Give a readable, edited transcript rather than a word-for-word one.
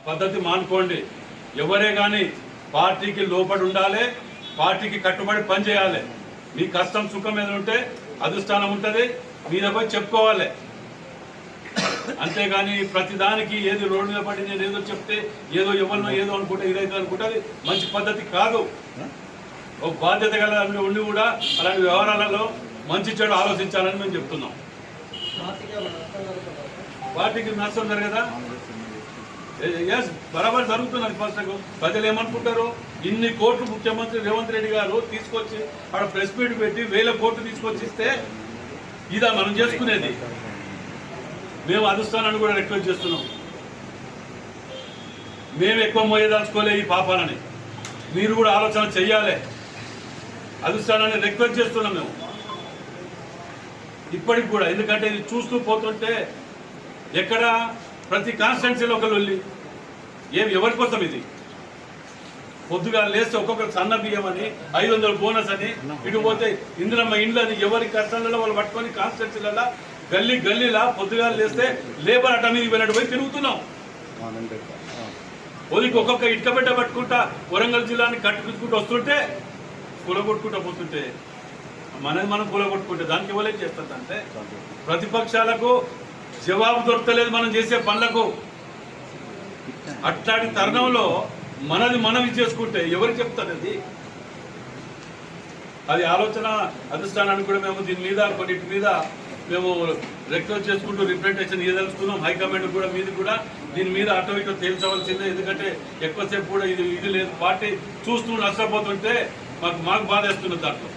పద్ధతి మానుకోండి. ఎవరే కానీ పార్టీకి లోపడి ఉండాలి, పార్టీకి కట్టుబడి పనిచేయాలి. మీ కష్టం సుఖం ఏదో ఉంటే అధిష్టానం ఉంటుంది, మీద పోయి చెప్పుకోవాలి. అంతేగాని ప్రతిదానికి ఏది రోడ్డు మీద పడి నేను ఏదో చెప్తే ఏదో ఎవరినో ఏదో అనుకుంటే ఇదైతే అనుకుంటే అది మంచి పద్ధతి కాదు. ఒక బాధ్యత గల ఉండి కూడా అలాంటి వ్యవహారాలలో మంచి చెడు ఆలోచించాలని మేము చెప్తున్నాం. పార్టీకి నష్టం జరగదా? ఎస్, బరాబర్ జరుగుతున్నది. ఫస్ట్ ప్రజలు ఏమనుకుంటారు, ఇన్ని కోట్లు ముఖ్యమంత్రి రేవంత్ రెడ్డి గారు తీసుకొచ్చి అక్కడ ప్రెస్ మీట్ పెట్టి 1000 కోట్లు తీసుకొచ్చి ఇస్తే ఇదా మనం చేసుకునేది? మేము అధిష్టానాన్ని కూడా రిక్వెస్ట్ చేస్తున్నాం, మేము ఎక్కువ మోయదలుచుకోలే ఈ పాపాలని, మీరు కూడా ఆలోచన చెయ్యాలి. అధిష్టానాన్ని రిక్వెస్ట్ చేస్తున్నాం మేము ఇప్పటికి కూడా. ఎందుకంటే ఇది చూస్తూ పోతుంటే ఎక్కడ ప్రతి కాన్స్టిట్యున్సీలో ఒక లొల్లి. ఎవరి కోసం ఇది? పొద్దుగా లేస్తే ఒక్కొక్కరు సన్న బియ్యం అని 500 బోనస్ అని, ఇటు పోతే ఇందిరమ్మ ఇండ్లు అని, ఎవరి కష్టాలలో వాళ్ళు పట్టుకొని కాన్స్టిట్యున్సీలలో గల్లీ గల్లీలా పొద్దుగా లేస్తే లేబర్ అట్ట మీద వెళ్ళినట్టు పోయి తిరుగుతున్నాం. పొదికి ఒక్కొక్క ఇటుక బిడ్డ పట్టుకుంటా వరంగల్ జిల్లాని కట్టుకుంటూ వస్తుంటే కూలగొట్టుకుంటూ పోతుంటే మనది మనం కూలగొట్టుకుంటే దానికి ఇవ్వలేదు చేస్తుందంటే ప్రతిపక్షాలకు జవాబు దొరకలేదు మనం చేసే పనులకు. అట్లాంటి తరుణంలో మనది మనం చేసుకుంటే ఎవరికి చెప్తారు? అది ఆలోచన అధిష్టానానికి కూడా మేము దీని మీద కొన్నిటి మీద మేము రిక్వెస్ట్ చేసుకుంటూ రిప్రజెంటేషన్ ఇవ్వదలుచుకున్నాం. హైకమాండ్ కూడా మీది కూడా దీని మీద అటో ఇటో తేల్చవలసిందే. ఎందుకంటే ఎక్కువసేపు కూడా ఇది లేదు, పార్టీ చూస్తూ నష్టపోతుంటే మాకు బాధేస్తున్నది దాంట్లో.